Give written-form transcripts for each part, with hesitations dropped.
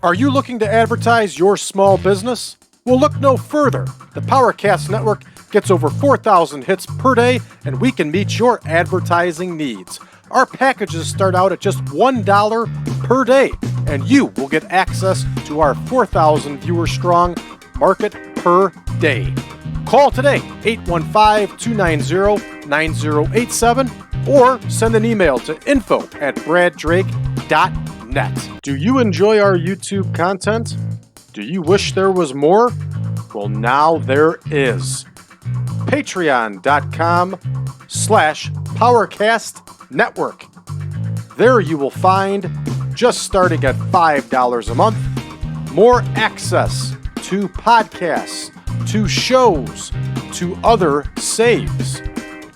Are you looking to advertise your small business? Well, look no further. The PowerCast Network gets over 4,000 hits per day, and we can meet your advertising needs. Our packages start out at just $1 per day, and you will get access to our 4,000 viewer strong market per day. Call today, 815-290-9087, or send an email to info@braddrake.net. Do you enjoy our YouTube content? Do you wish there was more? Well, now there is. Patreon.com/PowerCast Network. There you will find, just starting at $5 a month, more access to podcasts, to shows, to other saves.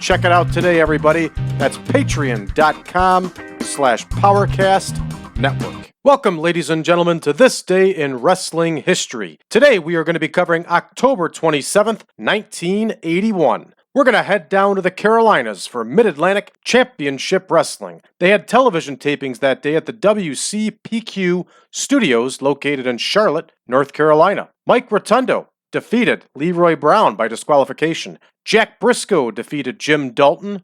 Check it out today, everybody. That's patreon.com/PowerCast Network. Welcome, ladies and gentlemen, to This Day in Wrestling History. Today, we are going to be covering October 27th, 1981. We're going to head down to the Carolinas for Mid-Atlantic Championship Wrestling. They had television tapings that day at the WCPQ Studios located in Charlotte, North Carolina. Mike Rotundo defeated Leroy Brown by disqualification. Jack Briscoe defeated Jim Dalton.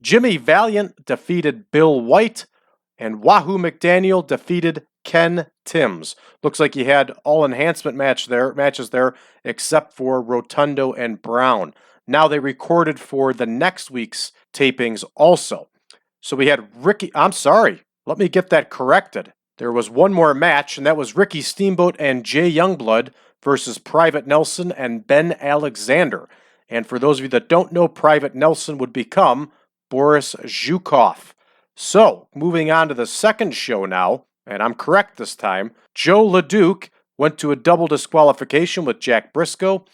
Jimmy Valiant defeated Bill White. And Wahoo McDaniel defeated Ken Timms. Looks like he had all enhancement matches there, except for Rotundo and Brown. Now they recorded for the next week's tapings also. So we had let me get that corrected. There was one more match, and that was Ricky Steamboat and Jay Youngblood versus Private Nelson and Ben Alexander. And for those of you that don't know, Private Nelson would become Boris Zhukov. So, moving on to the second show now, and I'm correct this time, Joe LeDuc went to a double disqualification with Jack Briscoe.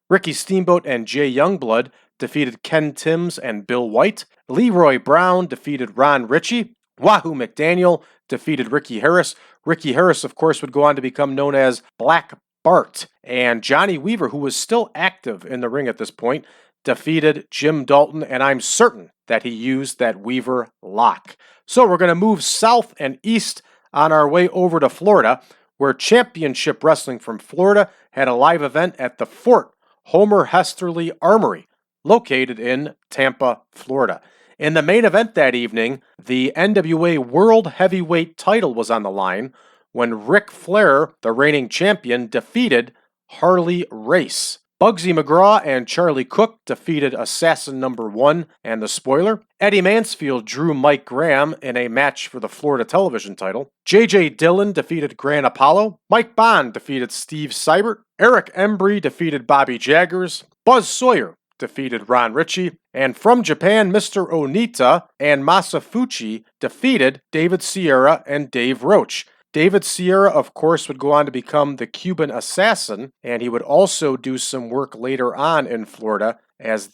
Ricky Steamboat and Jay Youngblood defeated Ken Timms and Bill White. Leroy Brown defeated Ron Ritchie. Wahoo McDaniel defeated Ricky Harris. Ricky Harris, of course, would go on to become known as Black Bart. And Johnny Weaver, who was still active in the ring at this point, defeated Jim Dalton, and I'm certain that he used that Weaver lock. So we're going to move south and east on our way over to Florida, where Championship Wrestling from Florida had a live event at the Fort Homer Hesterly Armory, located in Tampa, Florida. In the main event that evening, the NWA World Heavyweight title was on the line when Ric Flair, the reigning champion, defeated Harley Race. Bugsy McGraw and Charlie Cook defeated Assassin Number 1 and the Spoiler. Eddie Mansfield drew Mike Graham in a match for the Florida television title. J.J. Dillon defeated Grant Apollo. Mike Bond defeated Steve Seibert. Eric Embry defeated Bobby Jaggers. Buzz Sawyer defeated Ron Ritchie. And from Japan, Mr. Onita and Masafuchi defeated David Sierra and Dave Roach. David Sierra, of course, would go on to become the Cuban Assassin, and he would also do some work later on in Florida as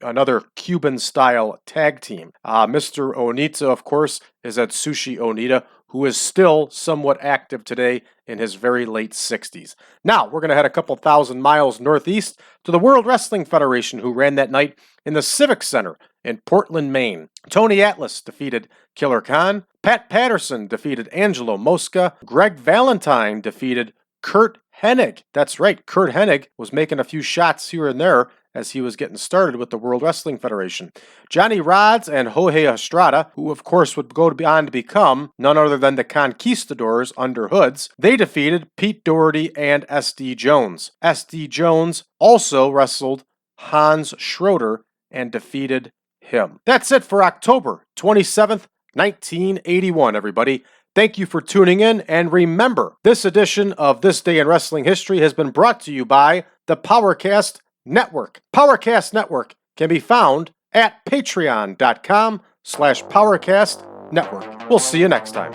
another Cuban-style tag team. Mr. Onita, of course, is Atsushi Onita, who is still somewhat active today in his very late 60s. Now, we're going to head a couple thousand miles northeast to the World Wrestling Federation, who ran that night in the Civic Center in Portland, Maine. Tony Atlas defeated Killer Khan. Pat Patterson defeated Angelo Mosca. Greg Valentine defeated Kurt Hennig. That's right, Kurt Hennig was making a few shots here and there as he was getting started with the World Wrestling Federation. Johnny Rods and Jorge Estrada, who of course would go on to become none other than the Conquistadors under Hoods, they defeated Pete Doherty and S.D. Jones. S.D. Jones also wrestled Hans Schroeder and defeated him. That's it for October 27th, 1981, everybody. Thank you for tuning in, and remember, this edition of This Day in Wrestling History has been brought to you by the PowerCast Network. PowerCast Network can be found at patreon.com/PowerCast Network. We'll see you next time.